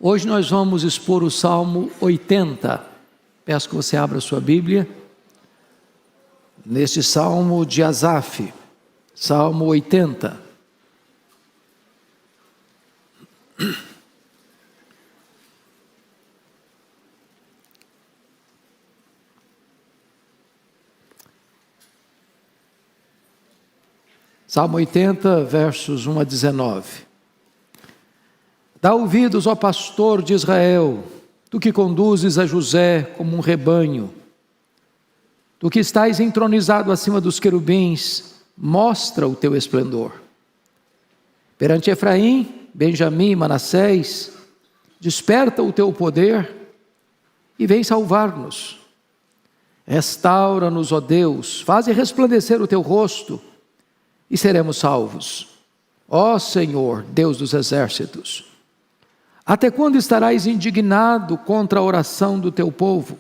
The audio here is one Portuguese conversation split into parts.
Hoje nós vamos expor o Salmo 80. Peço que você abra sua Bíblia neste Salmo de Asaf, Salmo 80. Salmo 80, versos 1 a 19. Dá ouvidos, ó pastor de Israel, tu que conduzes a José como um rebanho. Tu que estás entronizado acima dos querubins, mostra o teu esplendor. Perante Efraim, Benjamim e Manassés, desperta o teu poder e vem salvar-nos. Restaura-nos, ó Deus, faze resplandecer o teu rosto e seremos salvos. Ó Senhor, Deus dos exércitos, até quando estarás indignado contra a oração do teu povo?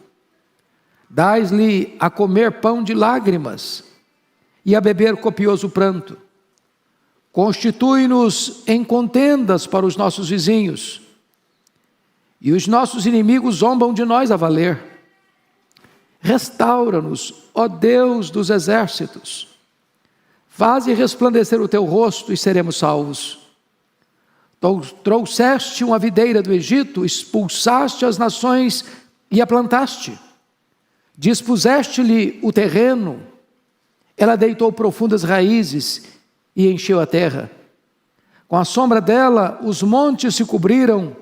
Dás-lhe a comer pão de lágrimas e a beber copioso pranto. Constitui-nos em contendas para os nossos vizinhos, e os nossos inimigos zombam de nós a valer. Restaura-nos, ó Deus dos exércitos, faze resplandecer o teu rosto e seremos salvos. Trouxeste uma videira do Egito, expulsaste as nações e a plantaste. Dispuseste-lhe o terreno, ela deitou profundas raízes e encheu a terra. Com a sombra dela os montes se cobriram,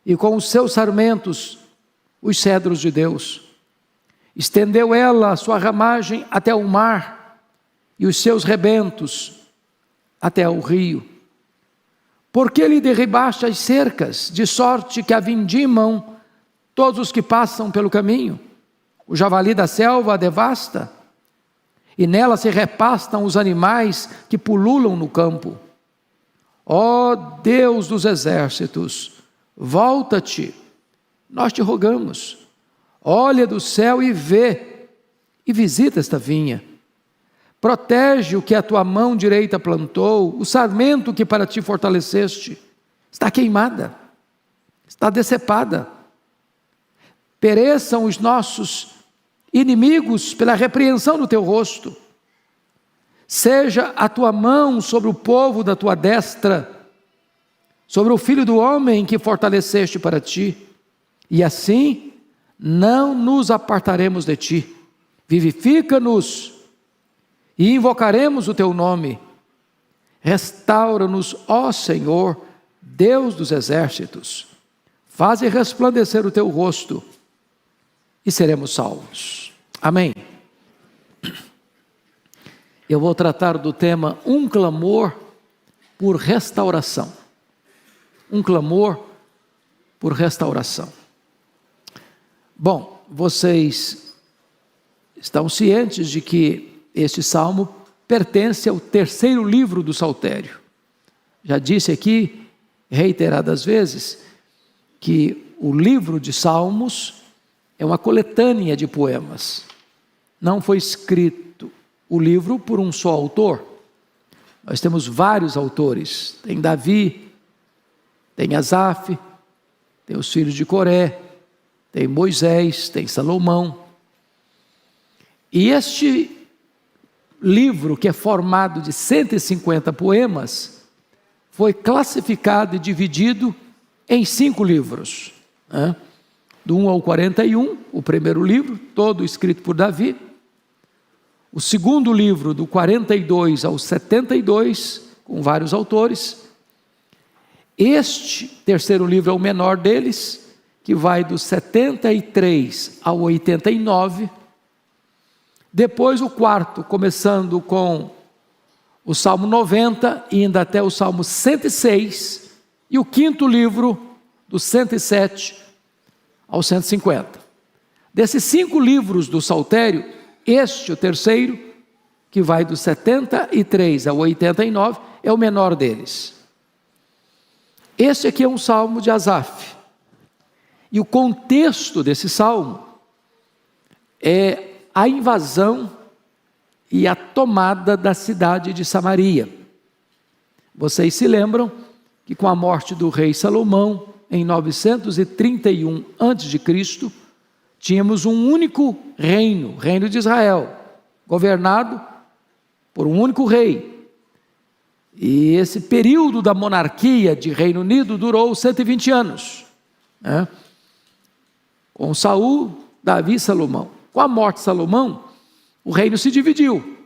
e com os seus sarmentos os cedros de Deus. Estendeu ela a sua ramagem até o mar, e os seus rebentos até o rio. Porque lhe derribaste as cercas, de sorte que a vindimam todos os que passam pelo caminho? O javali da selva a devasta, e nela se repastam os animais que pululam no campo. Ó Deus dos exércitos, volta-te, nós te rogamos. Olha do céu e vê, e visita esta vinha. Protege o que a tua mão direita plantou, o sarmento que para ti fortaleceste. Está queimada, está decepada. Pereçam os nossos inimigos pela repreensão do teu rosto. Seja a tua mão sobre o povo da tua destra, sobre o filho do homem que fortaleceste para ti, e assim não nos apartaremos de ti. Vivifica-nos e invocaremos o teu nome. Restaura-nos, ó Senhor, Deus dos exércitos. Faze resplandecer o teu rosto e seremos salvos. Amém. Eu vou tratar do tema um clamor por restauração. Um clamor por restauração. Bom, vocês estão cientes de que este salmo pertence ao terceiro livro do Saltério. Já disse aqui, reiteradas vezes, que o livro de Salmos é uma coletânea de poemas. Não foi escrito o livro por um só autor. Nós temos vários autores. Tem Davi, tem Asaf, tem os filhos de Coré, tem Moisés, tem Salomão. E este livro, que é formado de 150 poemas, foi classificado e dividido em 5 livros, do 1 ao 41, o primeiro livro, todo escrito por Davi. O segundo livro, do 42 ao 72, com vários autores. Este terceiro livro é o menor deles, que vai do 73 ao 89. Depois o quarto, começando com o Salmo 90, indo até o Salmo 106, e o quinto livro, do 107 ao 150. Desses 5 livros do Saltério, este, o terceiro, que vai do 73 ao 89, é o menor deles. Este aqui é um salmo de Asaf. E o contexto desse salmo é a invasão e a tomada da cidade de Samaria. Vocês se lembram que com a morte do rei Salomão, em 931 a.C., tínhamos um único reino, o reino de Israel, governado por um único rei. E esse período da monarquia de Reino Unido durou 120 anos, né? Com Saul, Davi e Salomão. Com a morte de Salomão, o reino se dividiu,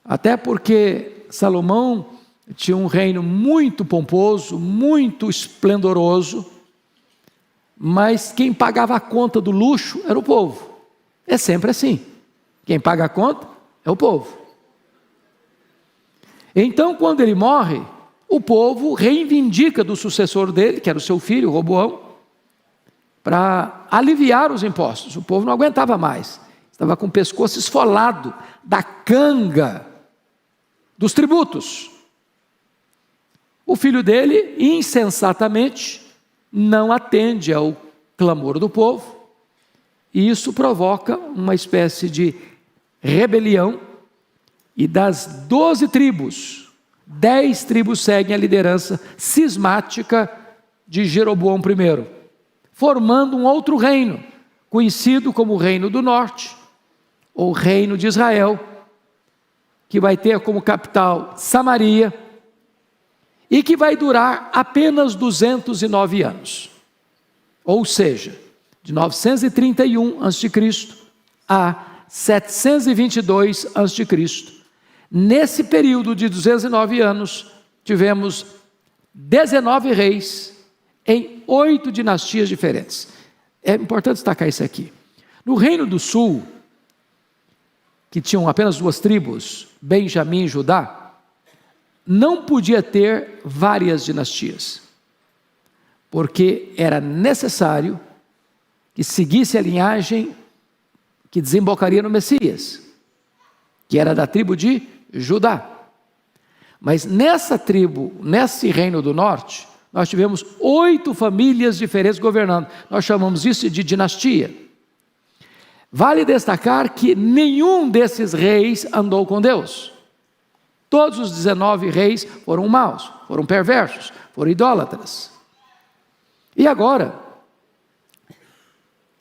até porque Salomão tinha um reino muito pomposo, muito esplendoroso, mas quem pagava a conta do luxo era o povo. É sempre assim, quem paga a conta é o povo. Então, quando ele morre, o povo reivindica do sucessor dele, que era o seu filho, Roboão, para aliviar os impostos. O povo não aguentava mais, estava com o pescoço esfolado da canga dos tributos. O filho dele, insensatamente, não atende ao clamor do povo, e isso provoca uma espécie de rebelião, e das 12 tribos, 10 tribos seguem a liderança cismática de Jeroboão I, formando um outro reino, conhecido como o Reino do Norte, ou Reino de Israel, que vai ter como capital Samaria, e que vai durar apenas 209 anos. Ou seja, de 931 a.C. a 722 a.C. Nesse período de 209 anos, tivemos 19 reis em 8 dinastias diferentes. É importante destacar isso aqui. No Reino do Sul, que tinham apenas 2 tribos, Benjamim e Judá, não podia ter várias dinastias, porque era necessário que seguisse a linhagem que desembocaria no Messias, que era da tribo de Judá. Mas nessa tribo, nesse Reino do Norte, nós tivemos 8 famílias diferentes governando. Nós chamamos isso de dinastia. Vale destacar que nenhum desses reis andou com Deus. Todos os 19 reis foram maus, foram perversos, foram idólatras. E agora,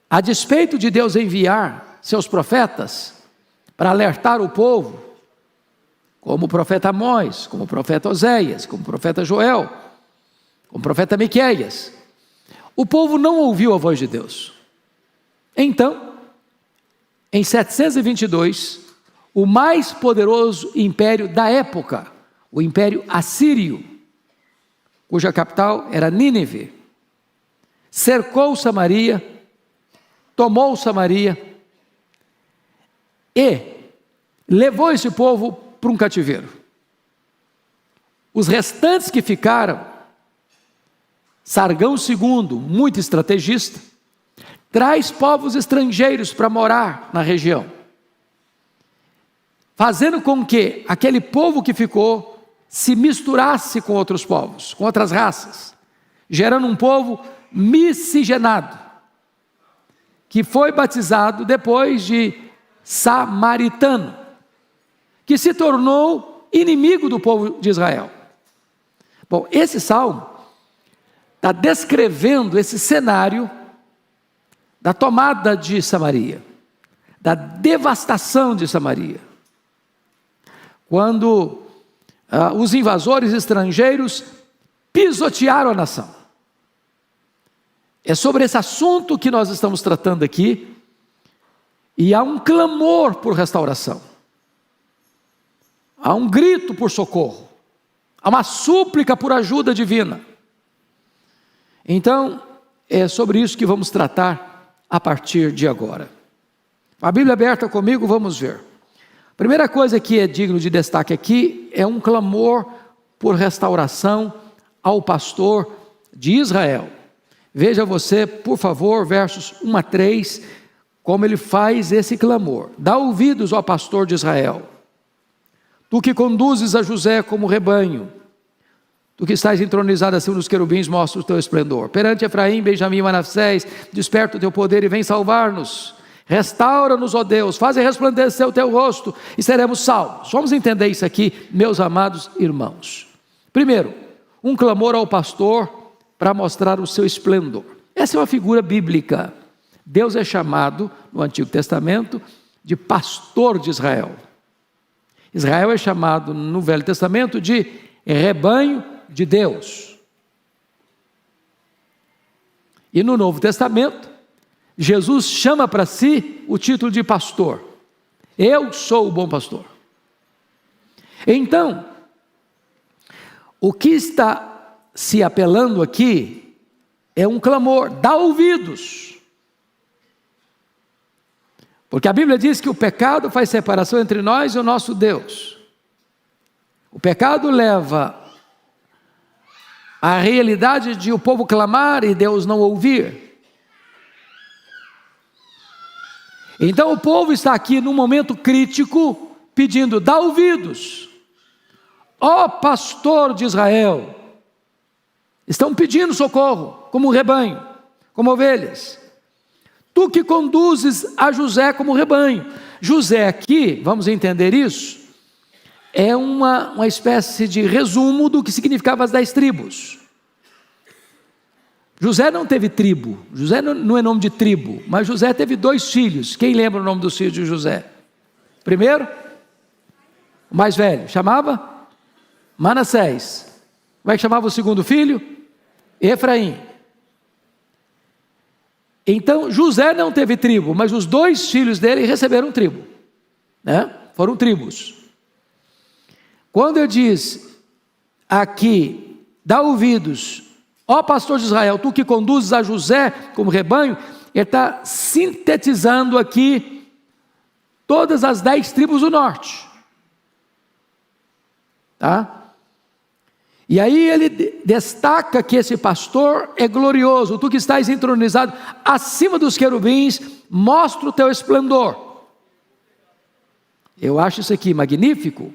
a despeito de Deus enviar seus profetas para alertar o povo, como o profeta Amós, como o profeta Oséias, como o profeta Joel, como o profeta Miqueias, o povo não ouviu a voz de Deus. Então, em 722, o mais poderoso império da época, o Império Assírio, cuja capital era Nínive, cercou Samaria, tomou Samaria e levou esse povo para um cativeiro. Os restantes que ficaram, Sargão II, muito estrategista, traz povos estrangeiros para morar na região, fazendo com que aquele povo que ficou se misturasse com outros povos, com outras raças, gerando um povo miscigenado, que foi batizado depois de samaritano, que se tornou inimigo do povo de Israel. Bom, esse salmo está descrevendo esse cenário da tomada de Samaria, da devastação de Samaria, quando os invasores estrangeiros pisotearam a nação. É sobre esse assunto que nós estamos tratando aqui, e há um clamor por restauração, há um grito por socorro, há uma súplica por ajuda divina. Então, é sobre isso que vamos tratar a partir de agora. A Bíblia aberta comigo, vamos ver. A primeira coisa que é digno de destaque aqui é um clamor por restauração ao pastor de Israel. Veja você, por favor, versos 1 a 3, como ele faz esse clamor. Dá ouvidos ao pastor de Israel, tu que conduzes a José como rebanho, tu que estás entronizado acima dos querubins, mostra o teu esplendor. Perante Efraim, Benjamim e Manassés, desperta o teu poder e vem salvar-nos. Restaura-nos, ó Deus, faze resplandecer o teu rosto e seremos salvos. Vamos entender isso aqui, meus amados irmãos. Primeiro, um clamor ao pastor para mostrar o seu esplendor. Essa é uma figura bíblica. Deus é chamado, no Antigo Testamento, de pastor de Israel. Israel é chamado, no Velho Testamento, de rebanho de Deus. E no Novo Testamento, Jesus chama para si o título de pastor. Eu sou o bom pastor. Então, o que está se apelando aqui é um clamor: dá ouvidos. Porque a Bíblia diz que o pecado faz separação entre nós e o nosso Deus. O pecado leva à realidade de o povo clamar e Deus não ouvir. Então o povo está aqui num momento crítico, pedindo: dá ouvidos. Ó pastor de Israel, estão pedindo socorro, como um rebanho, como ovelhas. Tu que conduzes a José como rebanho. José aqui, vamos entender isso, é uma espécie de resumo do que significava as 10 tribos. José não teve tribo, José não é nome de tribo, mas José teve 2 filhos. Quem lembra o nome dos filhos de José? Primeiro, o mais velho, chamava Manassés. Como é que chamava o segundo filho? Efraim. Então José não teve tribo, mas os 2 filhos dele receberam tribo, né? Foram tribos. Quando eu disse aqui, dá ouvidos, ó pastor de Israel, tu que conduzes a José como rebanho, ele está sintetizando aqui todas as 10 tribos do norte, tá? E aí ele destaca que esse pastor é glorioso. Tu que estás entronizado acima dos querubins, mostra o teu esplendor. Eu acho isso aqui magnífico,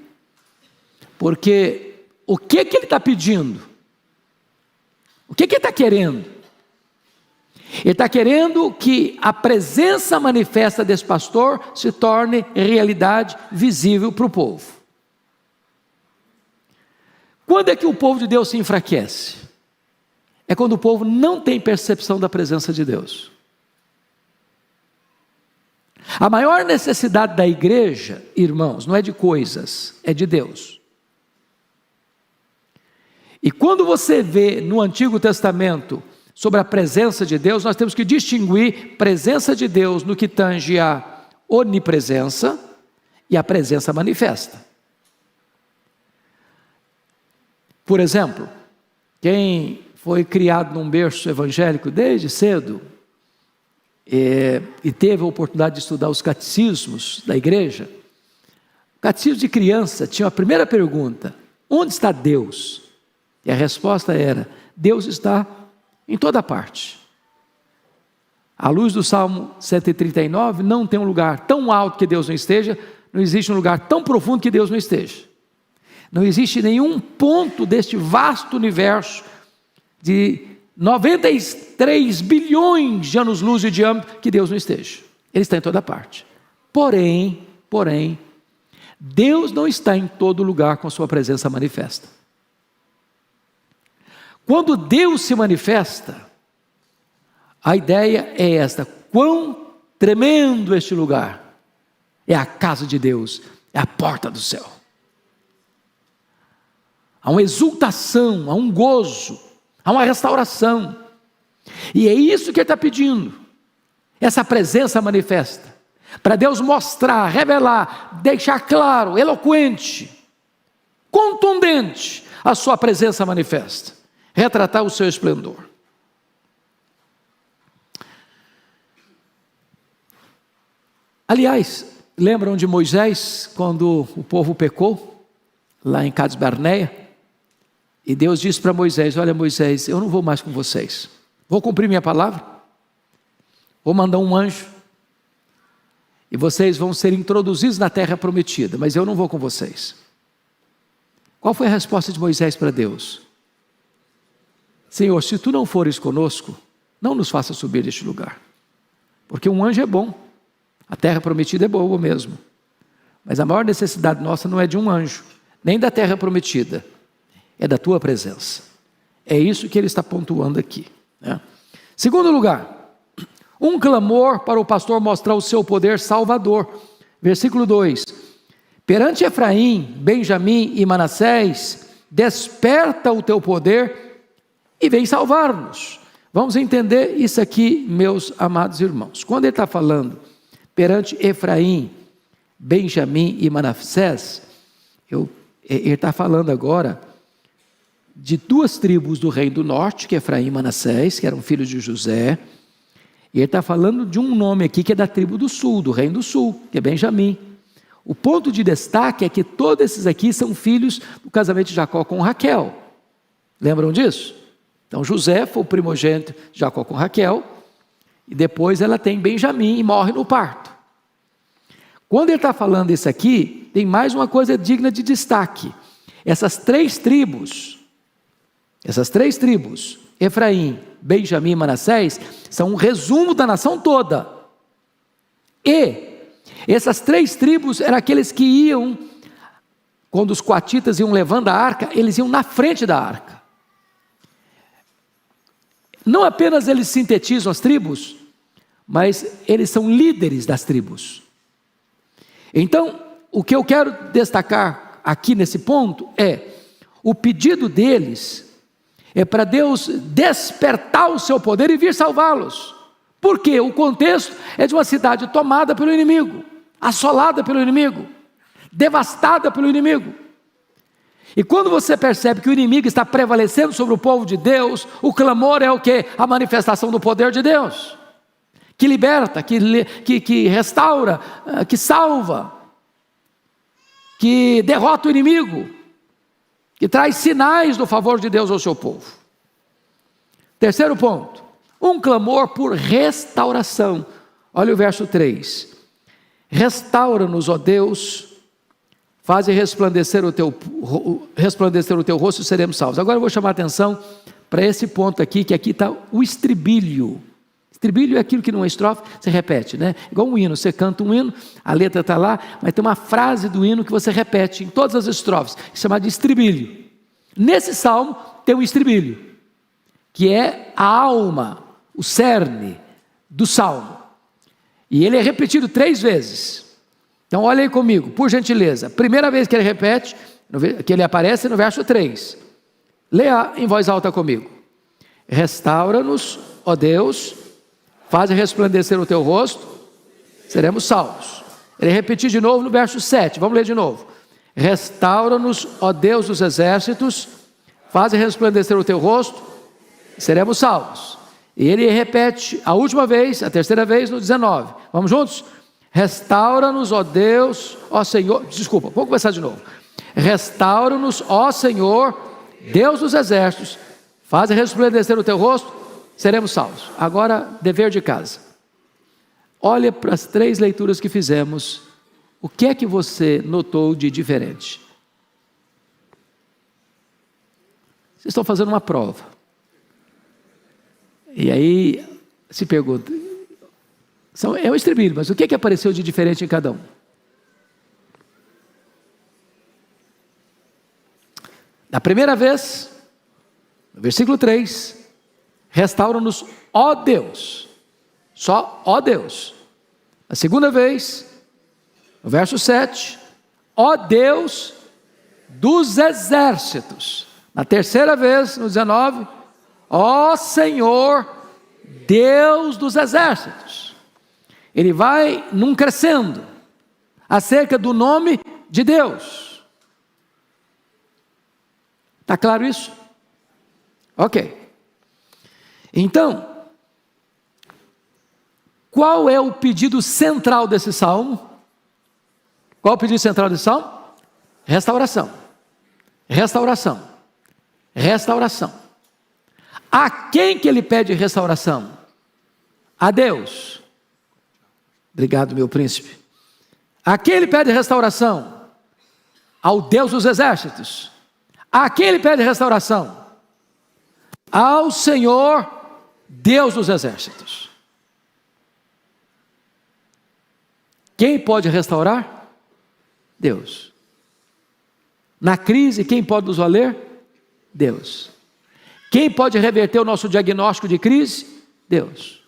porque o que ele está pedindo? O que ele está querendo? Ele está querendo que a presença manifesta desse pastor se torne realidade visível para o povo. Quando é que o povo de Deus se enfraquece? É quando o povo não tem percepção da presença de Deus. A maior necessidade da igreja, irmãos, não é de coisas, é de Deus. E quando você vê no Antigo Testamento sobre a presença de Deus, nós temos que distinguir presença de Deus no que tange a onipresença e a presença manifesta. Por exemplo, quem foi criado num berço evangélico desde cedo e teve a oportunidade de estudar os catecismos da igreja, o catecismo de criança tinha a primeira pergunta: onde está Deus? E a resposta era: Deus está em toda parte. À luz do Salmo 139, não tem um lugar tão alto que Deus não esteja, não existe um lugar tão profundo que Deus não esteja. Não existe nenhum ponto deste vasto universo de 93 bilhões de anos-luz de diâmetro que Deus não esteja. Ele está em toda parte. Porém, Deus não está em todo lugar com a sua presença manifesta. Quando Deus se manifesta, a ideia é esta: quão tremendo este lugar! É a casa de Deus, é a porta do céu. Há uma exultação, há um gozo, há uma restauração. E é isso que ele está pedindo, essa presença manifesta, para Deus mostrar, revelar, deixar claro, eloquente, contundente a sua presença manifesta, retratar o seu esplendor. Aliás, lembram de Moisés, quando o povo pecou, lá em Cades Barneia? E Deus disse para Moisés: olha Moisés, eu não vou mais com vocês, vou cumprir minha palavra, vou mandar um anjo, e vocês vão ser introduzidos na terra prometida, mas eu não vou com vocês. Qual foi a resposta de Moisés para Deus? Senhor, se tu não fores conosco, não nos faça subir deste lugar, porque um anjo é bom, a terra prometida é boa mesmo, mas a maior necessidade nossa não é de um anjo, nem da terra prometida, é da tua presença, É isso que ele está pontuando aqui, né? Segundo lugar, um clamor para o pastor mostrar o seu poder salvador. Versículo 2: perante Efraim, Benjamim e Manassés, desperta o teu poder e vem salvar-nos. Vamos entender isso aqui, meus amados irmãos. Quando ele está falando perante Efraim, Benjamim e Manassés, ele está falando agora de duas tribos do reino do norte, que é Efraim e Manassés, que eram filhos de José. E ele está falando de um nome aqui que é da tribo do sul, do reino do sul, que é Benjamim. O ponto de destaque é que todos esses aqui são filhos do casamento de Jacó com Raquel. Lembram disso? Então José foi o primogênito de Jacó com Raquel, e depois ela tem Benjamim e morre no parto. Quando ele está falando isso aqui, tem mais uma coisa digna de destaque. Essas três tribos, Efraim, Benjamim e Manassés, são um resumo da nação toda. E essas três tribos eram aqueles que iam, quando os coatitas iam levando a arca, eles iam na frente da arca. Não apenas eles sintetizam as tribos, mas eles são líderes das tribos. Então, o que eu quero destacar aqui nesse ponto é o pedido deles é para Deus despertar o seu poder e vir salvá-los. Por quê? O contexto é de uma cidade tomada pelo inimigo, assolada pelo inimigo, devastada pelo inimigo. E quando você percebe que o inimigo está prevalecendo sobre o povo de Deus, o clamor é o quê? A manifestação do poder de Deus, que liberta, que restaura, que salva, que derrota o inimigo, que traz sinais do favor de Deus ao seu povo. Terceiro ponto, um clamor por restauração. Olha o verso 3: restaura-nos, ó Deus, faze resplandecer o teu rosto e seremos salvos. Agora eu vou chamar a atenção para esse ponto aqui, que aqui está o estribilho. Estribilho é aquilo que numa estrofe você repete, né? Igual um hino, você canta um hino, a letra está lá, mas tem uma frase do hino que você repete em todas as estrofes, chamada de estribilho. Nesse salmo tem um estribilho, que é a alma, o cerne do salmo. E ele é repetido 3 vezes. Então olha aí comigo, por gentileza. Primeira vez que ele repete, que ele aparece no verso 3. Leia em voz alta comigo. Restaura-nos, ó Deus, faze resplandecer o teu rosto, seremos salvos. Ele repetiu de novo no verso 7, vamos ler de novo. Restaura-nos, ó Deus dos exércitos, faze resplandecer o teu rosto, seremos salvos. E ele repete a última vez, a terceira vez no 19. Vamos juntos? Restaura-nos, ó Deus, ó Senhor, desculpa, vamos começar de novo. Restaura-nos, ó Senhor, Deus dos exércitos, faze resplandecer o teu rosto, seremos salvos. Agora, dever de casa. Olha para as 3 leituras que fizemos. O que é que você notou de diferente? Vocês estão fazendo uma prova. E aí, se pergunta, é um estribilho, mas o que é que apareceu de diferente em cada um? Na primeira vez, no versículo 3, restaura-nos, ó Deus, só ó Deus. A segunda vez, no verso 7, ó Deus dos exércitos. Na terceira vez, no 19, ó Senhor, Deus dos exércitos. Ele vai num crescendo, acerca do nome de Deus. Está claro isso? Ok. Então, qual é o pedido central desse salmo? Qual é o pedido central desse salmo? Restauração. Restauração. Restauração. A quem que ele pede restauração? A Deus. Obrigado, meu príncipe. A quem ele pede restauração? Ao Deus dos exércitos. A quem ele pede restauração? Ao Senhor, Deus dos exércitos. Quem pode restaurar? Deus. Na crise, quem pode nos valer? Deus. Quem pode reverter o nosso diagnóstico de crise? Deus.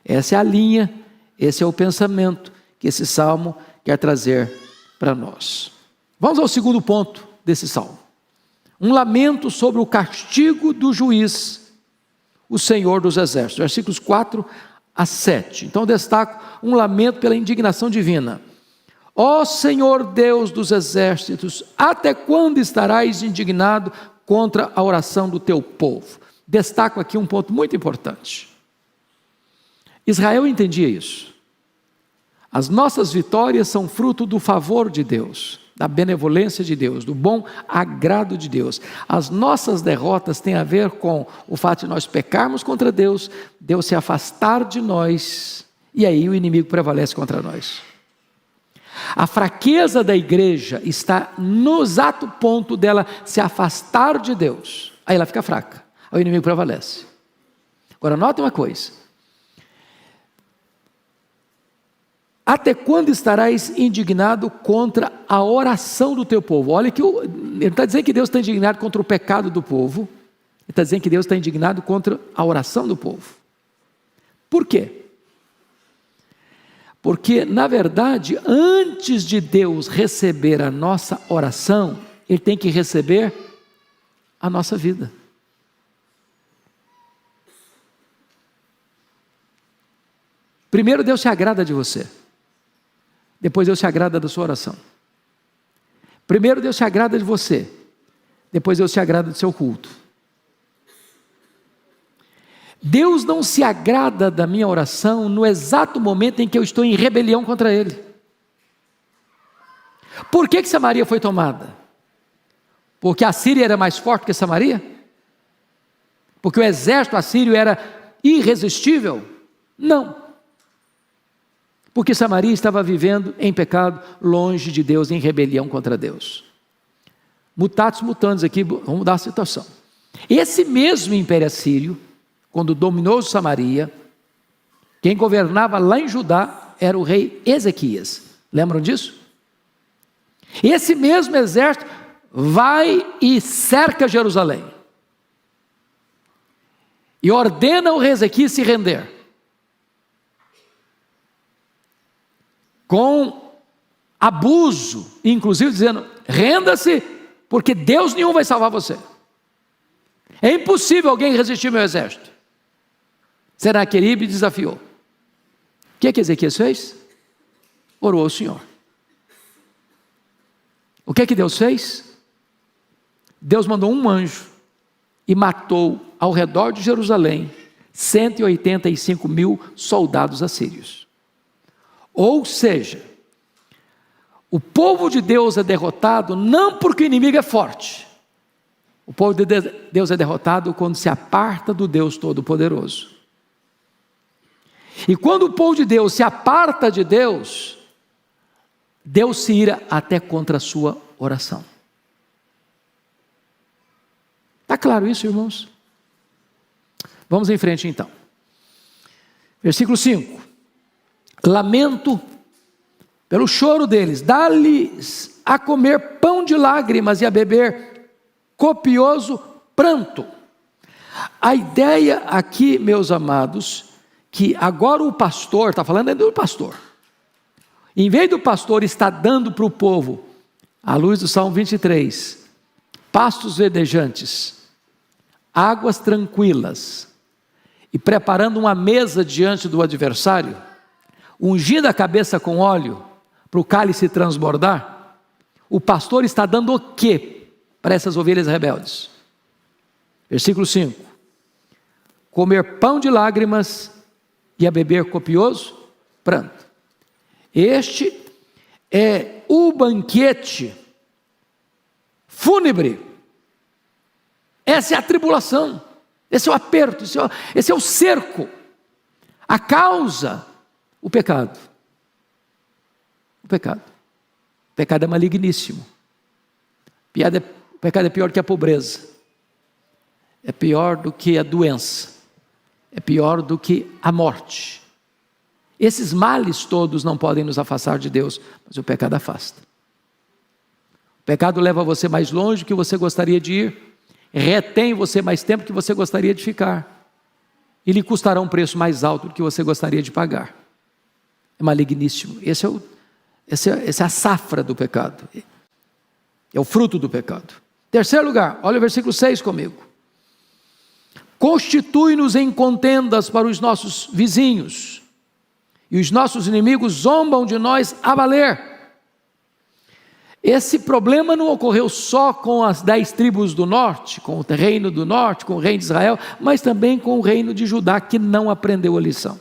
Essa é a linha, esse é o pensamento que esse salmo quer trazer para nós. Vamos ao segundo ponto desse salmo. Um lamento sobre o castigo do juiz, o Senhor dos Exércitos. Versículos 4 a 7. Então destaco um lamento pela indignação divina. Ó Senhor Deus dos Exércitos, até quando estarás indignado contra a oração do teu povo? Destaco aqui um ponto muito importante. Israel entendia isso. As nossas vitórias são fruto do favor de Deus, da benevolência de Deus, do bom agrado de Deus. As nossas derrotas têm a ver com o fato de nós pecarmos contra Deus, Deus se afastar de nós, e aí o inimigo prevalece contra nós. A fraqueza da igreja está no exato ponto dela se afastar de Deus. Aí ela fica fraca, aí o inimigo prevalece. Agora note uma coisa. Até quando estarás indignado contra a oração do teu povo? Olha que ele não está dizendo que Deus está indignado contra o pecado do povo. Ele está dizendo que Deus está indignado contra a oração do povo. Por quê? Porque, na verdade, antes de Deus receber a nossa oração, Ele tem que receber a nossa vida. Primeiro Deus se agrada de você. Depois Deus se agrada da sua oração. Primeiro Deus se agrada de você. Depois Deus se agrada do seu culto. Deus não se agrada da minha oração no exato momento em que eu estou em rebelião contra Ele. Por que Samaria foi tomada? Porque a Síria era mais forte que Samaria? Porque o exército assírio era irresistível? Não. Porque Samaria estava vivendo em pecado, longe de Deus, em rebelião contra Deus. Mutatis mutandis aqui, vamos mudar a situação. Esse mesmo império assírio, quando dominou Samaria, quem governava lá em Judá era o rei Ezequias. Lembram disso? Esse mesmo exército vai e cerca Jerusalém. E ordena o rei Ezequias se render. Com abuso, inclusive dizendo, renda-se, porque Deus nenhum vai salvar você. É impossível alguém resistir meu exército. Senaqueribe desafiou. O que Ezequias fez? Orou ao Senhor. O que Deus fez? Deus mandou um anjo e matou ao redor de Jerusalém 185.000 soldados assírios. Ou seja, o povo de Deus é derrotado não porque o inimigo é forte. O povo de Deus é derrotado quando se aparta do Deus Todo-Poderoso. E quando o povo de Deus se aparta de Deus, Deus se ira até contra a sua oração. Está claro isso, irmãos? Vamos em frente então. Versículo 5. Lamento pelo choro deles, dá-lhes a comer pão de lágrimas e a beber copioso pranto. A ideia aqui, meus amados, que agora o pastor, está falando do pastor, em vez do pastor estar dando para o povo, à luz do Salmo 23, pastos verdejantes, águas tranquilas, e preparando uma mesa diante do adversário, ungindo a cabeça com óleo, para o cálice transbordar, o pastor está dando o quê para essas ovelhas rebeldes? Versículo 5. Comer pão de lágrimas e a beber copioso pranto. Este é o banquete fúnebre. Essa é a tribulação, esse é o aperto, esse é o cerco. A causa, o pecado. O pecado. O pecado é maligníssimo. O pecado é pior que a pobreza. É pior do que a doença. É pior do que a morte. Esses males todos não podem nos afastar de Deus, mas o pecado afasta. O pecado leva você mais longe do que você gostaria de ir, retém você mais tempo que você gostaria de ficar, e lhe custará um preço mais alto do que você gostaria de pagar. É maligníssimo. Essa é a safra do pecado, é o fruto do pecado. Terceiro lugar, olha o versículo 6 comigo. Constitui-nos em contendas para os nossos vizinhos, e os nossos inimigos zombam de nós a valer. Esse problema não ocorreu só com as 10 tribos do norte, com o reino do norte, com o reino de Israel, mas também com o reino de Judá, que não aprendeu a lição.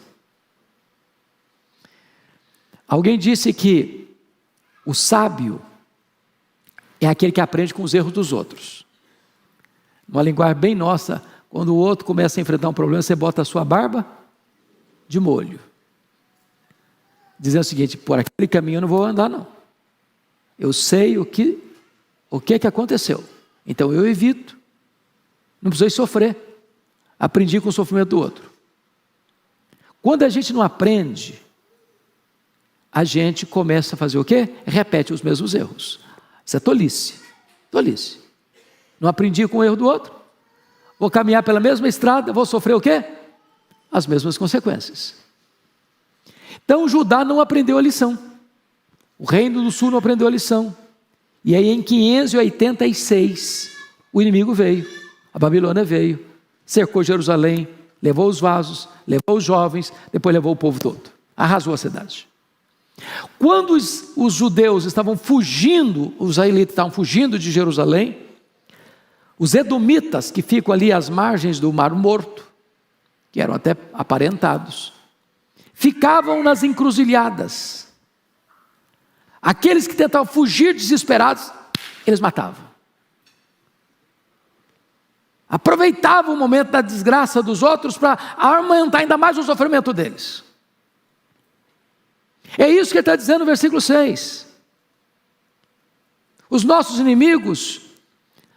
Alguém disse que o sábio é aquele que aprende com os erros dos outros. Uma linguagem bem nossa, quando o outro começa a enfrentar um problema, você bota a sua barba de molho, dizendo o seguinte: por aquele caminho eu não vou andar não. Eu sei o que aconteceu, então eu evito, não precisei sofrer, aprendi com o sofrimento do outro. Quando a gente não aprende, a gente começa a fazer o quê? Repete os mesmos erros. Isso é tolice, tolice. Não aprendi com o erro do outro, vou caminhar pela mesma estrada, vou sofrer o quê? As mesmas consequências. Então Judá não aprendeu a lição. O reino do sul não aprendeu a lição. E aí em 586, o inimigo veio, a Babilônia veio, cercou Jerusalém, levou os vasos, levou os jovens, depois levou o povo todo, arrasou a cidade. Quando os judeus estavam fugindo, os israelitas estavam fugindo de Jerusalém, os edomitas, que ficam ali às margens do Mar Morto, que eram até aparentados, ficavam nas encruzilhadas. Aqueles que tentavam fugir desesperados, eles matavam. Aproveitavam o momento da desgraça dos outros para aumentar ainda mais o sofrimento deles. É isso que ele está dizendo no versículo 6. Os nossos inimigos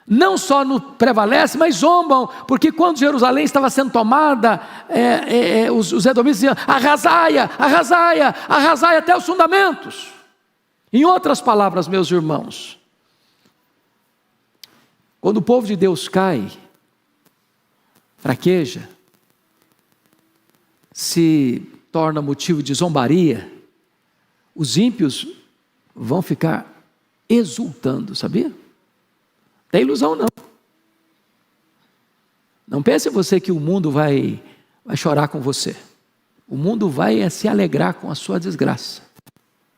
não só prevalecem, mas zombam, porque quando Jerusalém estava sendo tomada, os edomitas diziam: arrasaia, arrasaia, arrasaia até os fundamentos. Em outras palavras, meus irmãos, quando o povo de Deus cai, fraqueja, se torna motivo de zombaria, os ímpios vão ficar exultando, sabia? Não tem ilusão não. Não pense você que o mundo vai chorar com você. O mundo vai se alegrar com a sua desgraça,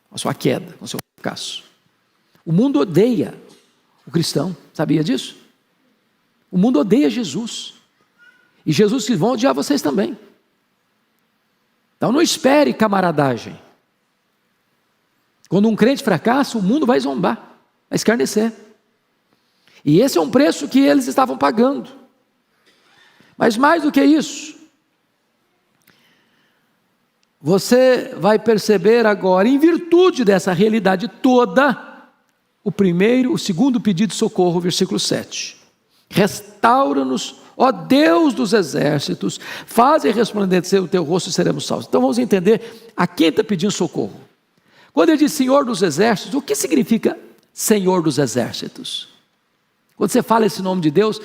com a sua queda, com o seu fracasso. O mundo odeia o cristão, sabia disso? O mundo odeia Jesus. E Jesus diz: vão odiar vocês também. Então não espere camaradagem. Quando um crente fracassa, o mundo vai zombar, vai escarnecer. E esse é um preço que eles estavam pagando. Mas mais do que isso, você vai perceber agora, em virtude dessa realidade toda, o segundo pedido de socorro, versículo 7. Restaura-nos, ó Deus dos exércitos, faze resplandecer o teu rosto e seremos salvos. Então vamos entender a quem está pedindo socorro. Quando ele diz Senhor dos exércitos, o que significa Senhor dos exércitos? Quando você fala esse nome de Deus, o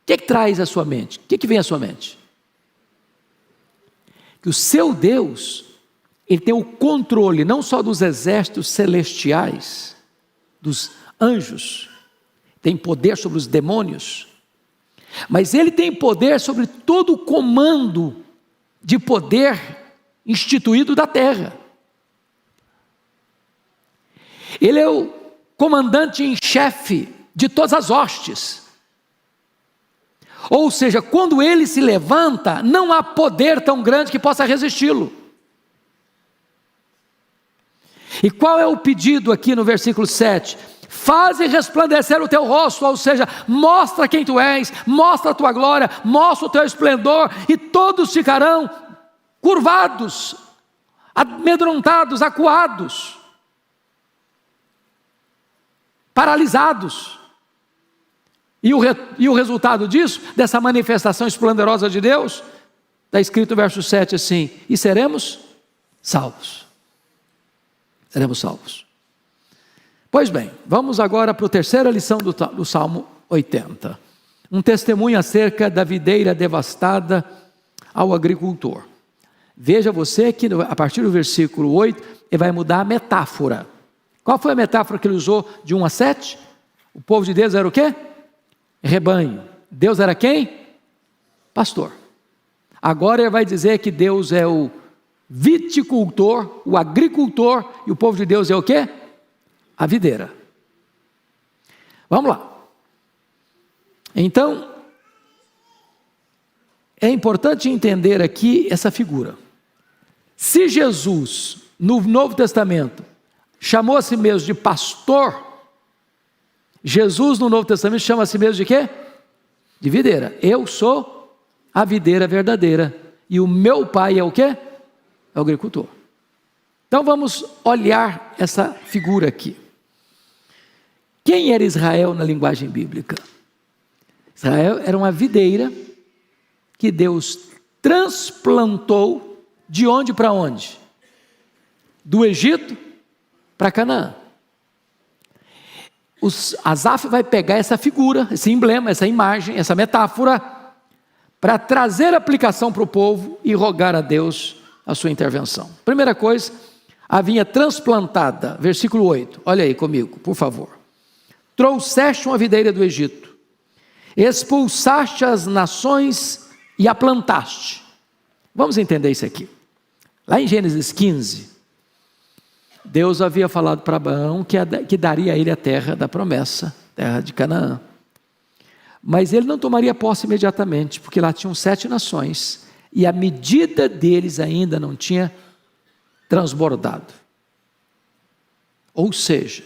que traz à sua mente? O que vem à sua mente? Que o seu Deus, ele tem o controle não só dos exércitos celestiais, dos anjos, tem poder sobre os demônios, mas ele tem poder sobre todo o comando de poder instituído da terra. Ele é o comandante em chefe de todas as hostes. Ou seja, quando ele se levanta, não há poder tão grande que possa resisti-lo. E qual é o pedido aqui no versículo 7? Faze resplandecer o teu rosto, ou seja, mostra quem tu és, mostra a tua glória, mostra o teu esplendor, e todos ficarão curvados, amedrontados, acuados, paralisados. E o resultado disso, dessa manifestação esplendorosa de Deus, está escrito no verso 7 assim: e seremos salvos. Seremos salvos. Pois bem, vamos agora para a terceira lição do Salmo 80. um testemunho acerca da videira devastada ao agricultor. Veja você que a partir do versículo 8, ele vai mudar a metáfora. Qual foi a metáfora que ele usou de 1 a 7? O povo de Deus era o quê? Rebanho. Deus era quem? Pastor. Agora ele vai dizer que Deus é o viticultor, o agricultor, e o povo de Deus é o quê? A videira. Vamos lá. Então, é importante entender aqui essa figura. Se Jesus, no Novo Testamento, chamou a si mesmo de pastor, Jesus no Novo Testamento chama a si mesmo de quê? De videira. Eu sou a videira verdadeira, e o meu pai é o quê? É o agricultor. Então vamos olhar essa figura aqui. Quem era Israel na linguagem bíblica? Israel era uma videira que Deus transplantou de onde para onde? Do Egito para Canaã. Asaf vai pegar essa figura, esse emblema, essa imagem, essa metáfora, para trazer aplicação para o povo e rogar a Deus a sua intervenção. Primeira coisa, a vinha transplantada, versículo 8, olha aí comigo, por favor. Trouxeste uma videira do Egito, expulsaste as nações e a plantaste. Vamos entender isso aqui. Lá em Gênesis 15, Deus havia falado para Abraão que daria a ele a terra da promessa, terra de Canaã. Mas ele não tomaria posse imediatamente, porque lá tinham 7 nações, e a medida deles ainda não tinha transbordado. Ou seja,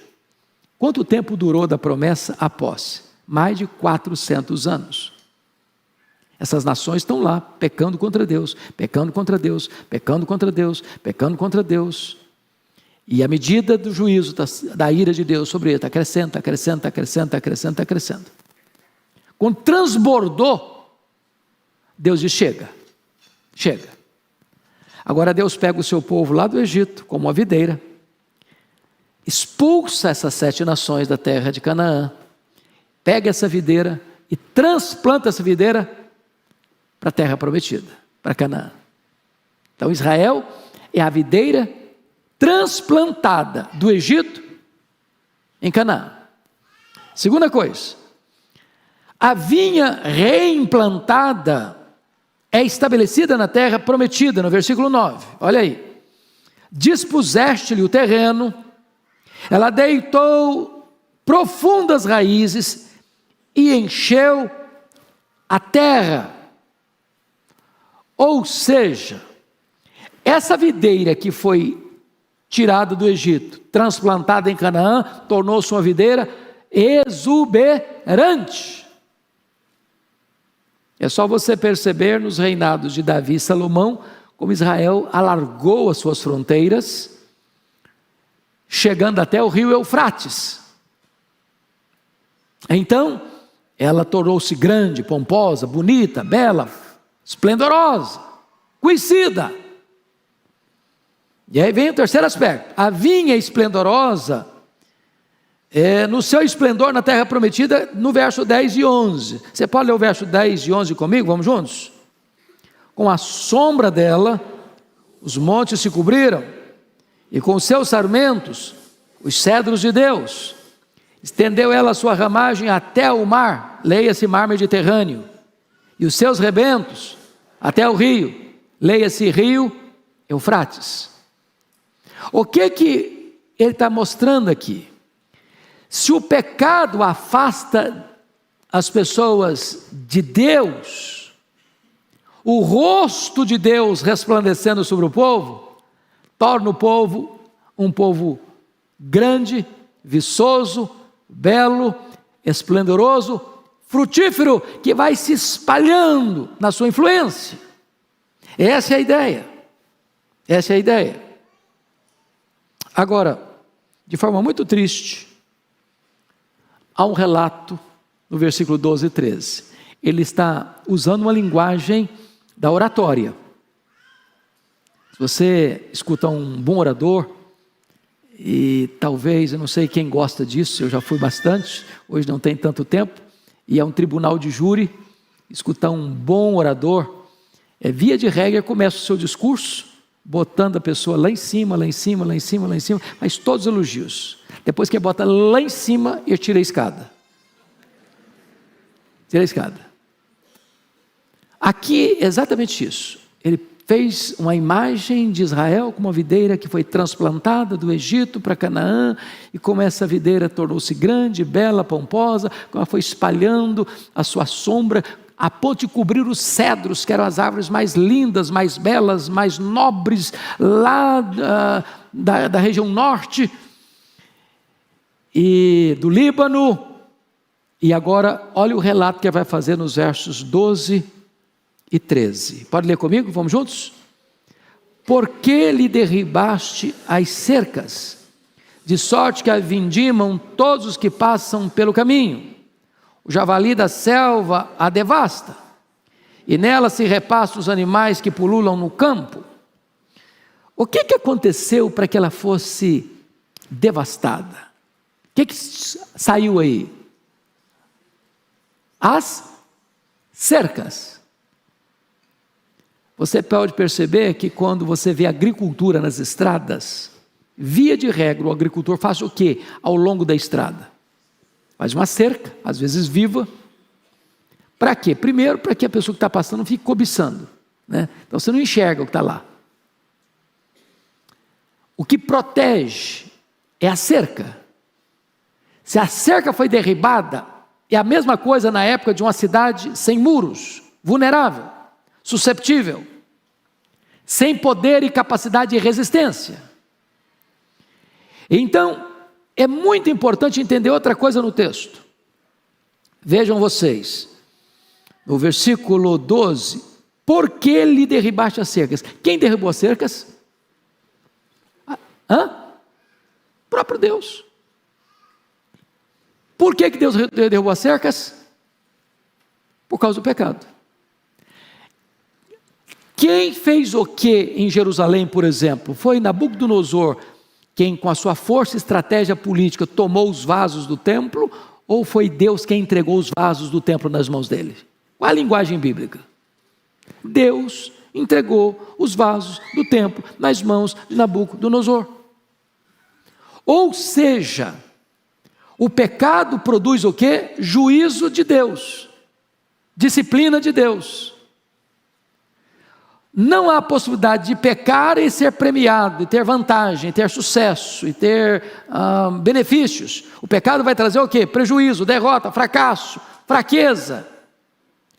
quanto tempo durou da promessa a posse? Mais de 400 anos. Essas nações estão lá, pecando contra Deus, pecando contra Deus, pecando contra Deus, pecando contra Deus. E a medida do juízo, da ira de Deus sobre ele, está crescendo, está crescendo, está crescendo, está crescendo, está crescendo. Quando transbordou, Deus diz, chega. Agora Deus pega o seu povo lá do Egito, como uma videira, expulsa essas 7 nações da terra de Canaã, pega essa videira e transplanta essa videira para a terra prometida, para Canaã. Então Israel é a videira transplantada do Egito em Canaã. Segunda coisa, a vinha reimplantada é estabelecida na terra prometida, no versículo 9, olha aí. Dispuseste-lhe o terreno, ela deitou profundas raízes e encheu a terra. Ou seja, essa videira que foi tirada do Egito, transplantada em Canaã, tornou-se uma videira exuberante. É só você perceber nos reinados de Davi e Salomão, como Israel alargou as suas fronteiras, chegando até o rio Eufrates. Então, ela tornou-se grande, pomposa, bonita, bela, esplendorosa, conhecida. E aí vem o terceiro aspecto. A vinha esplendorosa, no seu esplendor na terra prometida, no verso 10 e 11. Você pode ler o verso 10 e 11 comigo? Vamos juntos? Com a sombra dela, os montes se cobriram, e com os seus sarmentos, os cedros de Deus. Estendeu ela a sua ramagem até o mar, leia-se mar Mediterrâneo, e os seus rebentos até o rio, leia-se rio Eufrates. O que ele está mostrando aqui? Se o pecado afasta as pessoas de Deus, o rosto de Deus resplandecendo sobre o povo, torna o povo um povo grande, viçoso, belo, esplendoroso, frutífero, que vai se espalhando na sua influência. Essa é a ideia. Essa é a ideia. Agora, de forma muito triste, há um relato no versículo 12 e 13. Ele está usando uma linguagem da oratória. Se você escuta um bom orador, e talvez, eu não sei quem gosta disso, eu já fui bastante, hoje não tem tanto tempo, e é um tribunal de júri, escutar um bom orador, via de regra, começa o seu discurso, botando a pessoa lá em cima, lá em cima, lá em cima, lá em cima, mas todos elogios. Depois que bota lá em cima, eu tiro a escada. Tira a escada. Aqui, exatamente isso. Ele fez uma imagem de Israel como uma videira que foi transplantada do Egito para Canaã, e como essa videira tornou-se grande, bela, pomposa, como ela foi espalhando a sua sombra, a ponto de cobrir os cedros, que eram as árvores mais lindas, mais belas, mais nobres, lá da região norte, e do Líbano. E agora, olha o relato que ele vai fazer nos versos 12 e 13. Pode ler comigo? Vamos juntos? Por que lhe derribaste as cercas, de sorte que a vindimam todos os que passam pelo caminho? O javali da selva a devasta, e nela se repassam os animais que pululam no campo. O que aconteceu para que ela fosse devastada? O que saiu aí? As cercas. Você pode perceber que quando você vê agricultura nas estradas, via de regra, o agricultor faz o quê? Ao longo da estrada faz uma cerca, às vezes viva. Para quê? Primeiro, para que a pessoa que está passando não fique cobiçando, né? Então você não enxerga o que está lá. O que protege é a cerca. Se a cerca foi derribada, é a mesma coisa na época de uma cidade sem muros, vulnerável, susceptível, sem poder e capacidade de resistência. Então, é muito importante entender outra coisa no texto. Vejam vocês, no versículo 12, por que lhe derribaste as cercas? Quem derrubou as cercas? O próprio Deus. Por que Deus derrubou as cercas? Por causa do pecado. Quem fez o que em Jerusalém, por exemplo? Foi Nabucodonosor, quem com a sua força e estratégia política tomou os vasos do templo, ou foi Deus quem entregou os vasos do templo nas mãos dele? Qual a linguagem bíblica? Deus entregou os vasos do templo nas mãos de Nabucodonosor. Ou seja, o pecado produz o quê? Juízo de Deus, disciplina de Deus. Não há possibilidade de pecar e ser premiado, e ter vantagem, e ter sucesso, e ter benefícios. O pecado vai trazer o quê? Prejuízo, derrota, fracasso, fraqueza,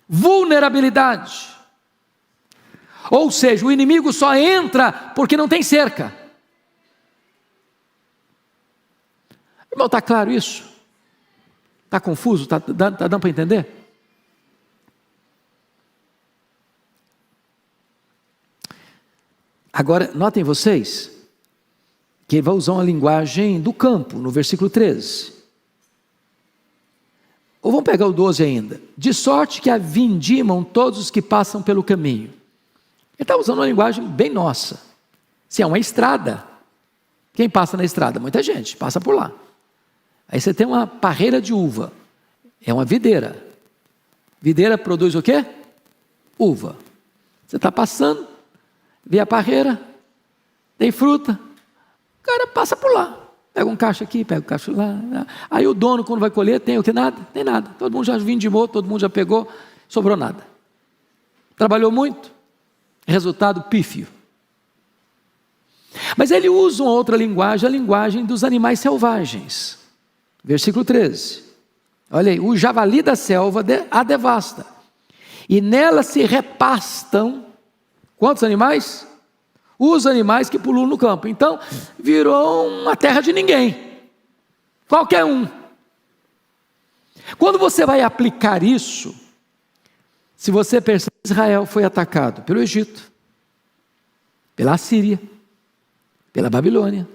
vulnerabilidade. Ou seja, o inimigo só entra porque não tem cerca. Irmão, está claro isso? Está confuso? Está dando para entender? Agora, notem vocês, que ele vai usar uma linguagem do campo, no versículo 13. Ou vamos pegar o 12 ainda. De sorte que a vindimam todos os que passam pelo caminho. Ele está usando uma linguagem bem nossa. Se é uma estrada, quem passa na estrada? Muita gente, passa por lá. Aí você tem uma parreira de uva, é uma videira. Videira produz o quê? Uva. Você está passando, vê a parreira, tem fruta, o cara passa por lá, pega um cacho aqui, pega um cacho lá. Aí o dono, quando vai colher, tem o que? Nada? Tem nada. Todo mundo já vindimou, todo mundo já pegou, sobrou nada. Trabalhou muito, resultado pífio. Mas ele usa uma outra linguagem, a linguagem dos animais selvagens. Versículo 13, olha aí, o javali da selva a devasta, e nela se repastam, quantos animais? Os animais que pululam no campo. Então, virou uma terra de ninguém, qualquer um. Quando você vai aplicar isso, se você percebe, Israel foi atacado pelo Egito, pela Assíria, pela Babilônia,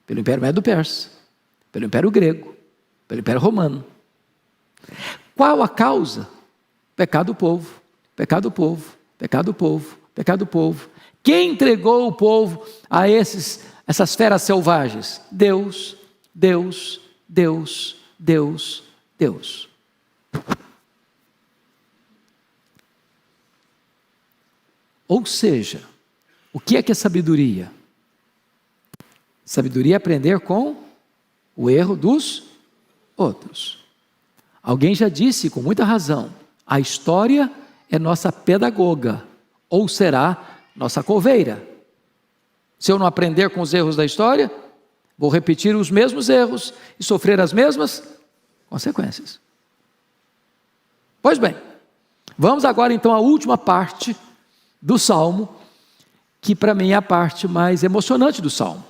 pelo Império Medo-Persa, pelo Império Grego, pelo Império Romano. Qual a causa? Pecado do povo, pecado do povo, pecado do povo, pecado do povo. Quem entregou o povo a essas feras selvagens? Deus, Deus, Deus, Deus, Deus. Ou seja, o que é sabedoria? Sabedoria é aprender com o erro dos outros. Alguém já disse com muita razão, a história é nossa pedagoga, ou será nossa coveira. Se eu não aprender com os erros da história, vou repetir os mesmos erros e sofrer as mesmas consequências. Pois bem, vamos agora então à última parte do Salmo, que para mim é a parte mais emocionante do Salmo.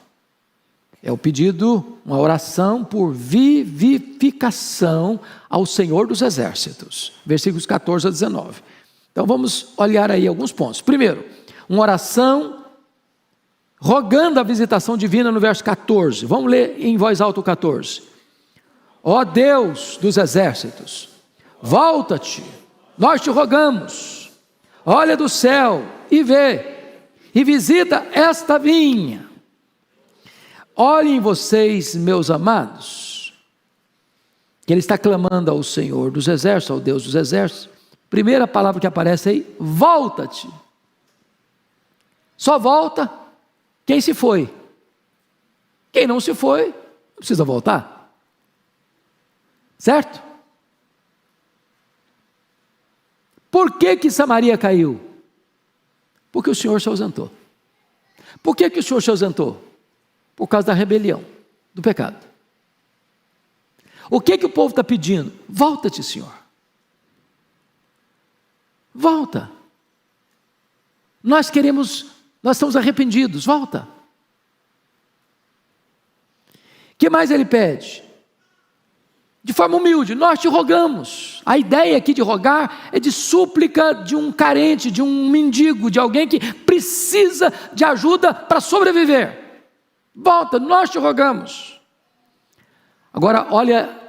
É o pedido, uma oração por vivificação ao Senhor dos Exércitos. Versículos 14 a 19. Então vamos olhar aí alguns pontos. Primeiro, uma oração rogando a visitação divina no verso 14. Vamos ler em voz alta o 14. Ó Deus dos exércitos, volta-te, nós te rogamos, olha do céu e vê, e visita esta vinha. Olhem vocês, meus amados, que ele está clamando ao Senhor dos exércitos, ao Deus dos exércitos. Primeira palavra que aparece aí, volta-te. Só volta quem se foi. Quem não se foi, não precisa voltar. Certo? Por que Samaria caiu? Porque o Senhor se ausentou. Por que o Senhor se ausentou? Por causa da rebelião, do pecado. O que o povo está pedindo? Volta-te, Senhor. Volta. Nós estamos arrependidos, volta. O que mais ele pede? De forma humilde, nós te rogamos. A ideia aqui de rogar é de súplica de um carente, de um mendigo, de alguém que precisa de ajuda para sobreviver. Volta, nós te rogamos. Agora, olha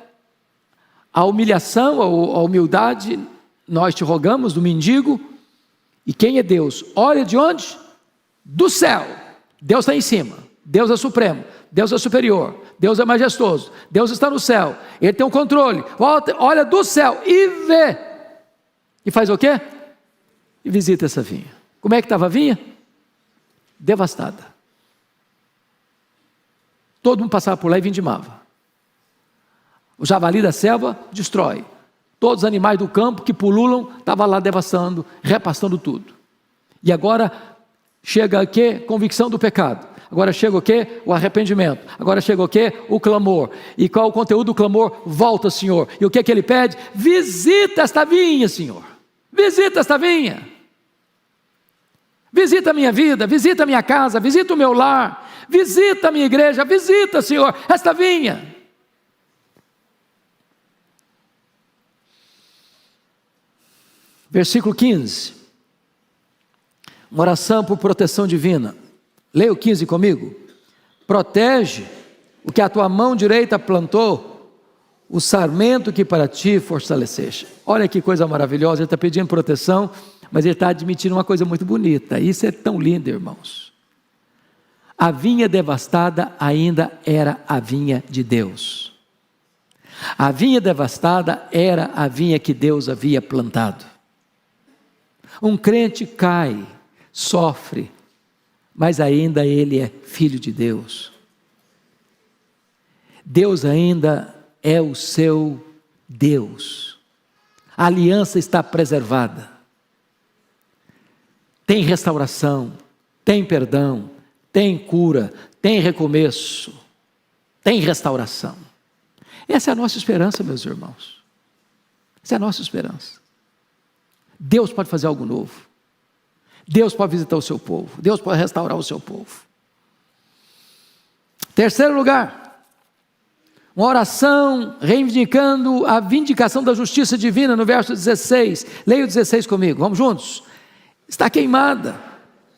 a humilhação, a humildade, nós te rogamos, do mendigo. E quem é Deus? Olha de onde? Do céu. Deus está em cima, Deus é supremo, Deus é superior, Deus é majestoso, Deus está no céu, Ele tem o controle. Volta, olha do céu e vê. E faz o quê? E visita essa vinha. Como é que estava a vinha? Devastada. Todo mundo passava por lá e vindimava. O javali da selva destrói. Todos os animais do campo que pululam, estavam lá devastando, repassando tudo. E agora chega o quê? Convicção do pecado. Agora chega o quê? O arrependimento. Agora chega o quê? O clamor. E qual o conteúdo do clamor? Volta, Senhor. E o que ele pede? Visita esta vinha, Senhor. Visita esta vinha. Visita a minha vida, visita a minha casa, visita o meu lar. Visita a minha igreja, visita, Senhor, esta vinha. Versículo 15. Uma oração por proteção divina. Leia o 15 comigo. Protege o que a tua mão direita plantou, o sarmento que para ti fortaleceste. Olha que coisa maravilhosa, ele está pedindo proteção, mas ele está admitindo uma coisa muito bonita. Isso é tão lindo, irmãos. A vinha devastada ainda era a vinha de Deus. A vinha devastada era a vinha que Deus havia plantado. Um crente cai, sofre, mas ainda ele é filho de Deus. Deus ainda é o seu Deus. A aliança está preservada. Tem restauração, tem perdão, tem cura, tem recomeço, tem restauração. Essa é a nossa esperança, meus irmãos. Essa é a nossa esperança. Deus pode fazer algo novo. Deus pode visitar o seu povo. Deus pode restaurar o seu povo. Terceiro lugar, uma oração reivindicando a vindicação da justiça divina no verso 16. Leia o 16 comigo, vamos juntos. Está queimada,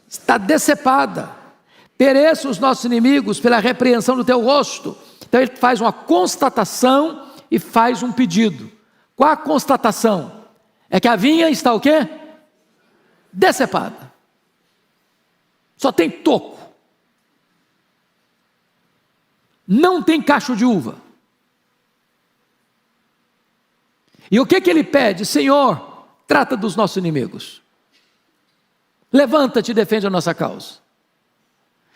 está decepada. Pereçam os nossos inimigos pela repreensão do teu rosto. Então ele faz uma constatação e faz um pedido. Qual a constatação? É que a vinha está o quê? Decepada. Só tem toco. Não tem cacho de uva. E o que ele pede? Senhor, trata dos nossos inimigos. Levanta-te e defende a nossa causa.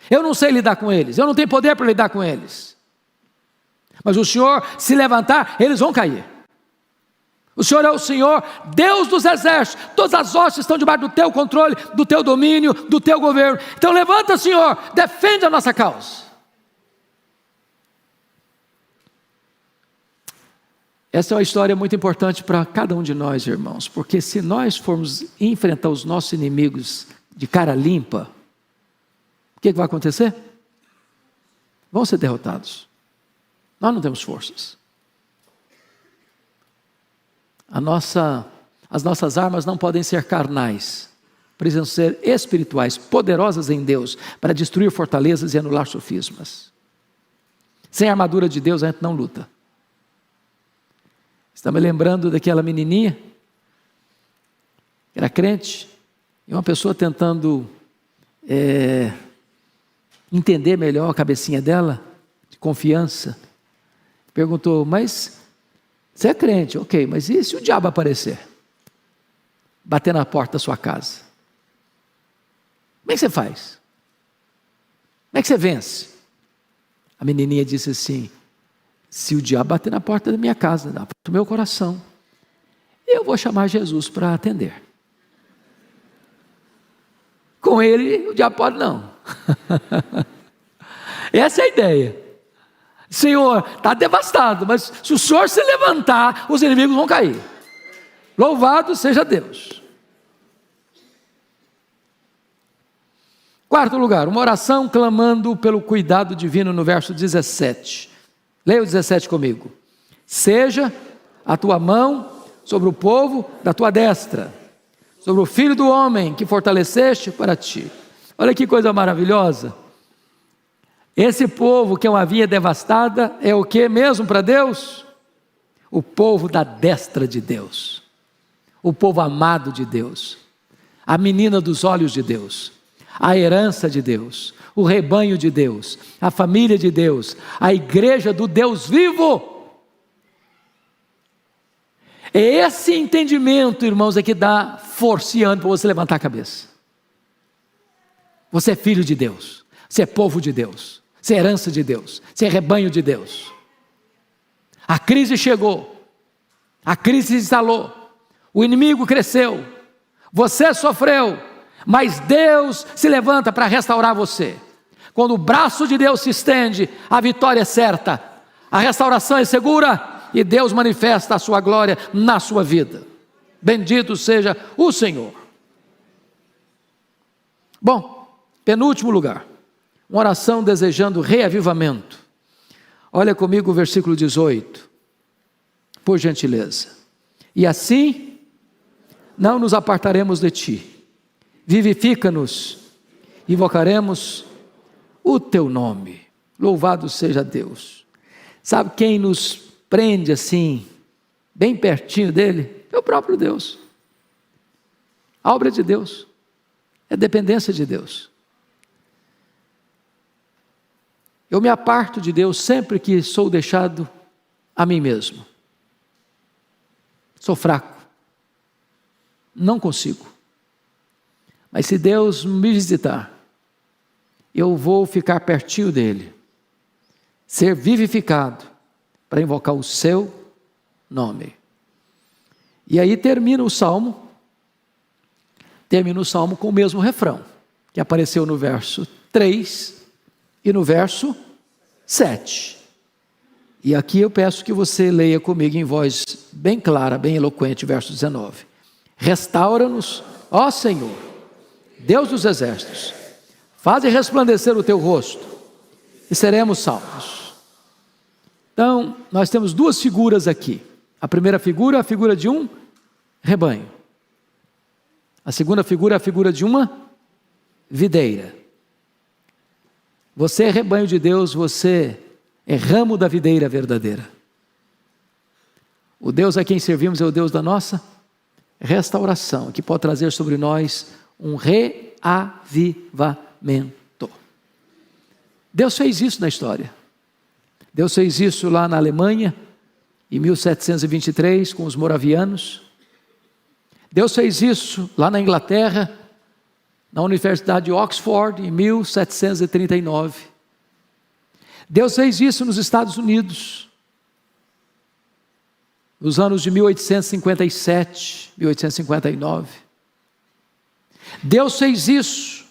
Eu não sei lidar com eles, eu não tenho poder para lidar com eles. Mas o Senhor, se levantar, eles vão cair. O Senhor é o Senhor, Deus dos exércitos. Todas as hostes estão debaixo do teu controle, do teu domínio, do teu governo. Então levanta, Senhor, defende a nossa causa. Essa é uma história muito importante para cada um de nós, irmãos, porque se nós formos enfrentar os nossos inimigos de cara limpa, o que vai acontecer? Vão ser derrotados. Nós não temos forças. As nossas armas não podem ser carnais, precisam ser espirituais, poderosas em Deus, para destruir fortalezas e anular sofismas. Sem a armadura de Deus a gente não luta. Está me lembrando daquela menininha, que era crente, e uma pessoa tentando entender melhor a cabecinha dela, de confiança, perguntou, mas você é crente, ok, mas e se o diabo aparecer? Bater na porta da sua casa? Como é que você faz? Como é que você vence? A menininha disse assim, se o diabo bater na porta da minha casa, na porta do meu coração, eu vou chamar Jesus para atender. Com ele, o diabo pode não. Essa é a ideia. Senhor, está devastado, mas se o Senhor se levantar, os inimigos vão cair. Louvado seja Deus. Quarto lugar, uma oração clamando pelo cuidado divino no verso 17. Leia o 17 comigo. Seja a tua mão sobre o povo da tua destra, sobre o filho do homem que fortaleceste para ti. Olha que coisa maravilhosa. Esse povo que é uma vinha devastada é o que mesmo para Deus? O povo da destra de Deus, o povo amado de Deus, a menina dos olhos de Deus, a herança de Deus, o rebanho de Deus, a família de Deus, a igreja do Deus vivo. É esse entendimento, irmãos, é que dá força e ânimo para você levantar a cabeça. Você é filho de Deus, você é povo de Deus, você é herança de Deus, você é rebanho de Deus. A crise chegou, a crise se instalou, o inimigo cresceu, você sofreu, mas Deus se levanta para restaurar você. Quando o braço de Deus se estende, a vitória é certa, a restauração é segura e Deus manifesta a sua glória na sua vida. Bendito seja o Senhor. Bom, penúltimo lugar, uma oração desejando reavivamento. Olha comigo o versículo 18, por gentileza. E assim, não nos apartaremos de ti. Vivifica-nos, invocaremos o teu nome. Louvado seja Deus. Sabe quem nos prende assim, bem pertinho dele? É o próprio Deus. A obra de Deus, é dependência de Deus. Eu me aparto de Deus sempre que sou deixado a mim mesmo. Sou fraco, não consigo. Mas se Deus me visitar, eu vou ficar pertinho dele, ser vivificado para invocar o seu nome. E aí termina o salmo com o mesmo refrão, que apareceu no verso 3 e no verso 7. E aqui eu peço que você leia comigo em voz bem clara, bem eloquente, verso 19. Restaura-nos, ó Senhor, Deus dos exércitos, faze resplandecer o teu rosto e seremos salvos. Então, nós temos duas figuras aqui. A primeira figura é a figura de um rebanho. A segunda figura é a figura de uma videira. Você é rebanho de Deus, você é ramo da videira verdadeira. O Deus a quem servimos é o Deus da nossa restauração, que pode trazer sobre nós um reavivamento. Deus fez isso na história. Deus fez isso lá na Alemanha, em 1723, com os moravianos. Deus fez isso lá na Inglaterra, na Universidade de Oxford, em 1739. Deus fez isso nos Estados Unidos, nos anos de 1857, 1859. Deus fez isso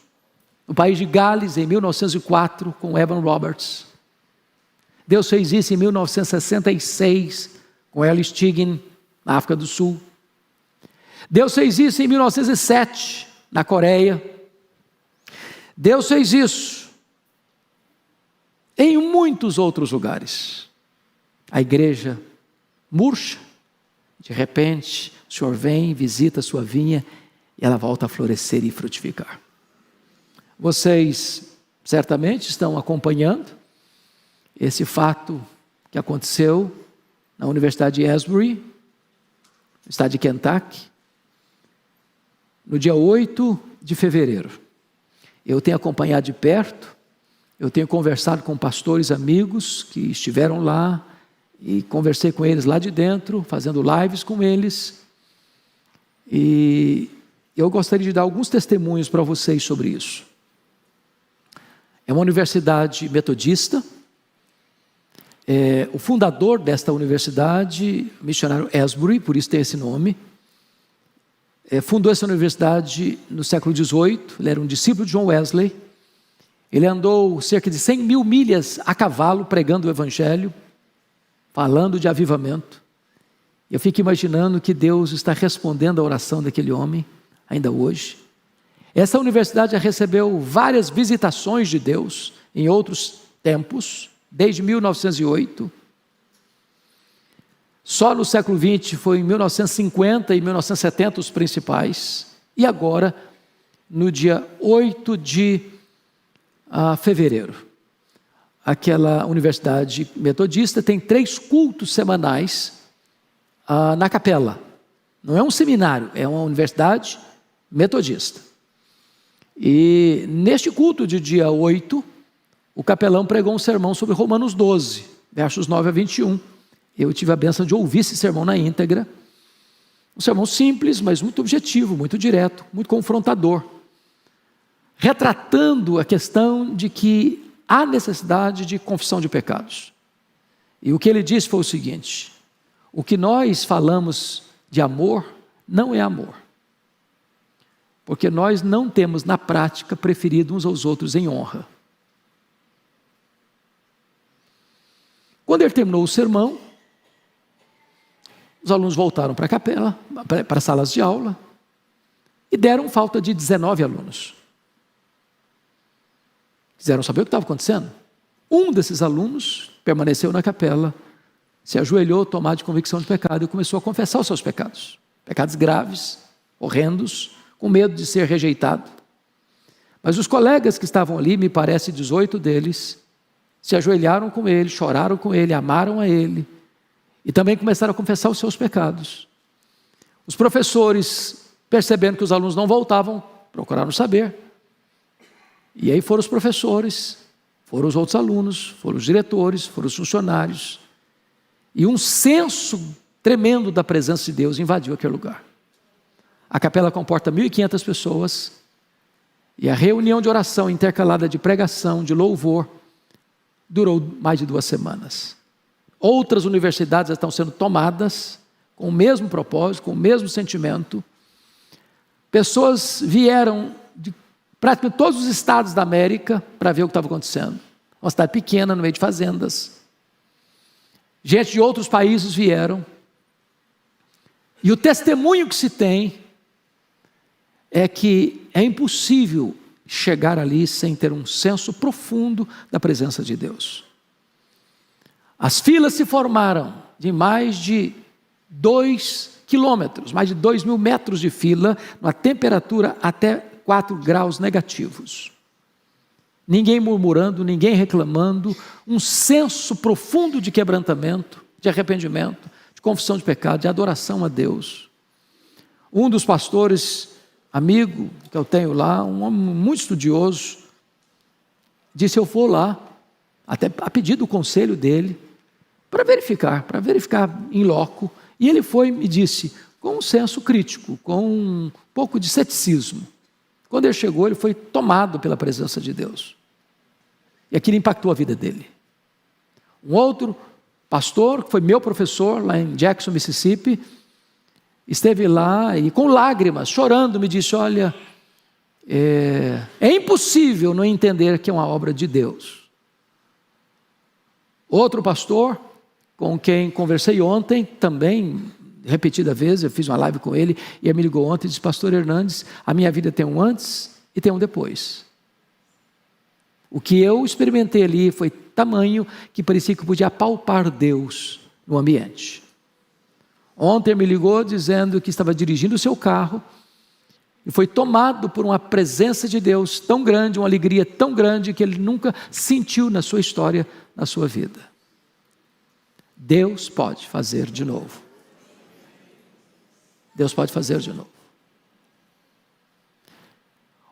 no país de Gales, em 1904, com Evan Roberts. Deus fez isso em 1966, com Earl Stiggin, na África do Sul. Deus fez isso em 1907, na Coreia. Deus fez isso em muitos outros lugares. A igreja murcha, de repente, o Senhor vem, visita a sua vinha e ela volta a florescer e frutificar. Vocês certamente estão acompanhando esse fato que aconteceu na Universidade de Asbury, no estado de Kentucky, no dia 8 de fevereiro. Eu tenho acompanhado de perto, eu tenho conversado com pastores amigos que estiveram lá, e conversei com eles lá de dentro, fazendo lives com eles, e eu gostaria de dar alguns testemunhos para vocês sobre isso. É uma universidade metodista. O fundador desta universidade, missionário Asbury, por isso tem esse nome, fundou essa universidade no século XVIII. Ele era um discípulo de John Wesley. Ele andou cerca de 100 mil milhas a cavalo pregando o evangelho, falando de avivamento. Eu fico imaginando que Deus está respondendo à oração daquele homem ainda hoje. Essa universidade já recebeu várias visitações de Deus em outros tempos, desde 1908. Só no século XX foi em 1950 e 1970 os principais. E agora, no dia 8 de fevereiro, aquela universidade metodista tem 3 cultos semanais na capela. Não é um seminário, é uma universidade metodista. E neste culto de dia 8, o capelão pregou um sermão sobre Romanos 12, versos 9 a 21. Eu tive a bênção de ouvir esse sermão na íntegra. Um sermão simples, mas muito objetivo, muito direto, muito confrontador, retratando a questão de que há necessidade de confissão de pecados. E o que ele disse foi o seguinte: o que nós falamos de amor não é amor, porque nós não temos na prática preferido uns aos outros em honra. Quando ele terminou o sermão, os alunos voltaram para a capela, para as salas de aula, e deram falta de 19 alunos. Quiseram saber o que estava acontecendo. Um desses alunos permaneceu na capela, se ajoelhou, tomado de convicção de pecado, e começou a confessar os seus pecados. Pecados graves, horrendos, com medo de ser rejeitado. Mas os colegas que estavam ali, me parece 18 deles, se ajoelharam com ele, choraram com ele, amaram a ele, e também começaram a confessar os seus pecados. Os professores, percebendo que os alunos não voltavam, procuraram saber. E aí foram os professores, foram os outros alunos, foram os diretores, foram os funcionários. E um senso tremendo da presença de Deus invadiu aquele lugar. A capela comporta 1.500 pessoas, e a reunião de oração intercalada de pregação, de louvor, durou mais de 2 semanas. Outras universidades estão sendo tomadas com o mesmo propósito, com o mesmo sentimento. Pessoas vieram de praticamente todos os estados da América para ver o que estava acontecendo. Uma cidade pequena, no meio de fazendas. Gente de outros países vieram. E o testemunho que se tem é que é impossível chegar ali sem ter um senso profundo da presença de Deus. As filas se formaram de mais de 2 quilômetros, mais de 2.000 metros de fila, numa temperatura até 4 graus negativos. Ninguém murmurando, ninguém reclamando, um senso profundo de quebrantamento, de arrependimento, de confissão de pecado, de adoração a Deus. Um dos pastores, amigo que eu tenho lá, um homem muito estudioso, disse: eu vou lá, até a pedido do conselho dele, para verificar em loco. E ele foi e me disse, com um senso crítico, com um pouco de ceticismo, Quando ele chegou, ele foi tomado pela presença de Deus. E aquilo impactou a vida dele. Um outro pastor, que foi meu professor lá em Jackson, Mississippi, esteve lá e com lágrimas, chorando, me disse: olha, é impossível não entender que é uma obra de Deus. Outro pastor, com quem conversei ontem, também, repetida vez, eu fiz uma live com ele, e ele me ligou ontem e disse: pastor Hernandes, a minha vida tem um antes e tem um depois. O que eu experimentei ali foi tamanho que parecia que eu podia apalpar Deus no ambiente. Ontem me ligou dizendo que estava dirigindo o seu carro e foi tomado por uma presença de Deus tão grande, uma alegria tão grande que ele nunca sentiu na sua história, na sua vida. Deus pode fazer de novo. Deus pode fazer de novo.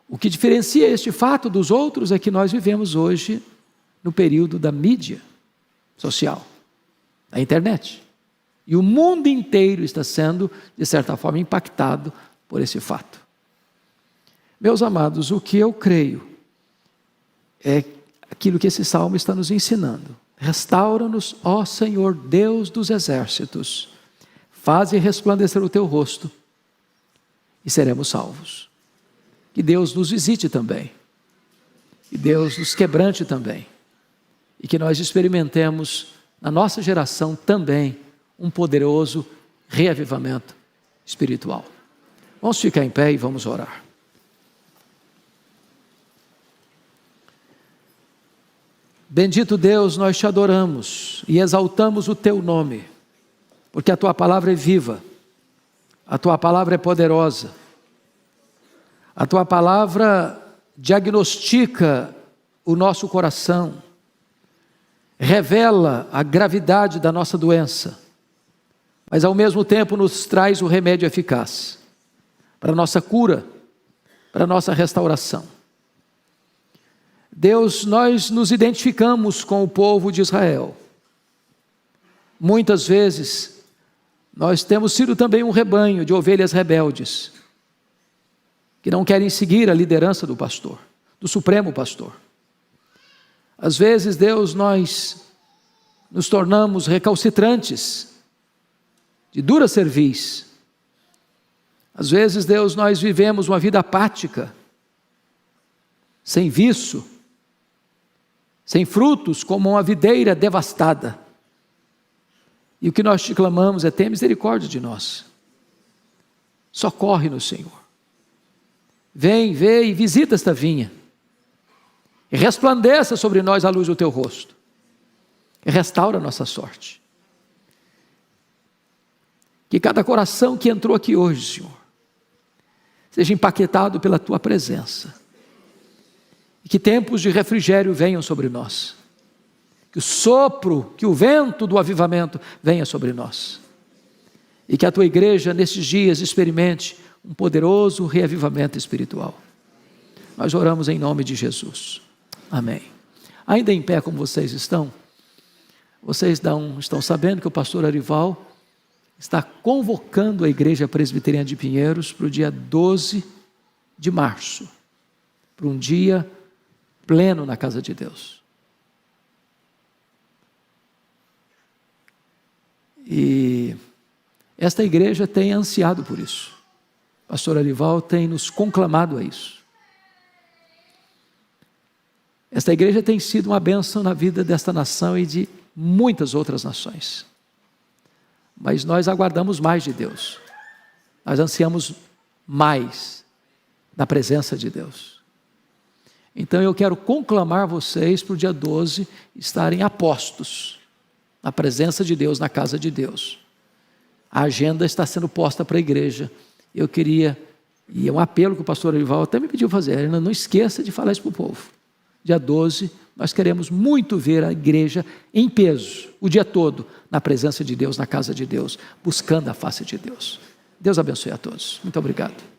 O que diferencia este fato dos outros é que nós vivemos hoje no período da mídia social, da internet. E o mundo inteiro está sendo, de certa forma, impactado por esse fato. Meus amados, o que eu creio é aquilo que esse salmo está nos ensinando. Restaura-nos, ó Senhor, Deus dos exércitos. Faze resplandecer o teu rosto e seremos salvos. Que Deus nos visite também. Que Deus nos quebrante também. E que nós experimentemos na nossa geração também um poderoso reavivamento espiritual. Vamos ficar em pé e vamos orar. Bendito Deus, nós te adoramos e exaltamos o teu nome, porque a tua palavra é viva, a tua palavra é poderosa, a tua palavra diagnostica o nosso coração, revela a gravidade da nossa doença, mas ao mesmo tempo nos traz o remédio eficaz para a nossa cura, para a nossa restauração. Deus, nós nos identificamos com o povo de Israel. Muitas vezes, nós temos sido também um rebanho de ovelhas rebeldes, que não querem seguir a liderança do pastor, do supremo pastor. Às vezes, Deus, nós nos tornamos recalcitrantes, de dura cerviz. Às vezes, Deus, nós vivemos uma vida apática, sem viço, sem frutos, como uma videira devastada. E o que nós te clamamos é: tenha misericórdia de nós. Socorre-nos, Senhor. Vem, vê e visita esta vinha. E resplandeça sobre nós a luz do teu rosto. E restaura a nossa sorte. Que cada coração que entrou aqui hoje, Senhor, seja empaquetado pela tua presença. E que tempos de refrigério venham sobre nós. Que o sopro, que o vento do avivamento venha sobre nós. E que a tua igreja nesses dias experimente um poderoso reavivamento espiritual. Nós oramos em nome de Jesus. Amém. Ainda em pé como vocês estão, vocês estão sabendo que o pastor Arival está convocando a Igreja Presbiteriana de Pinheiros para o dia 12 de março, para um dia pleno na casa de Deus. E esta igreja tem ansiado por isso. O pastor Arival tem nos conclamado a isso. Esta igreja tem sido uma bênção na vida desta nação e de muitas outras nações. Mas nós aguardamos mais de Deus. Nós ansiamos mais da presença de Deus. Então eu quero conclamar vocês para o dia 12 estarem apostos na presença de Deus, na casa de Deus. A agenda está sendo posta para a igreja. Eu queria, e é um apelo que o pastor Arival até me pediu fazer, não esqueça de falar isso para o povo. Dia 12, nós queremos muito ver a igreja em peso, o dia todo, na presença de Deus, na casa de Deus, buscando a face de Deus. Deus abençoe a todos. Muito obrigado.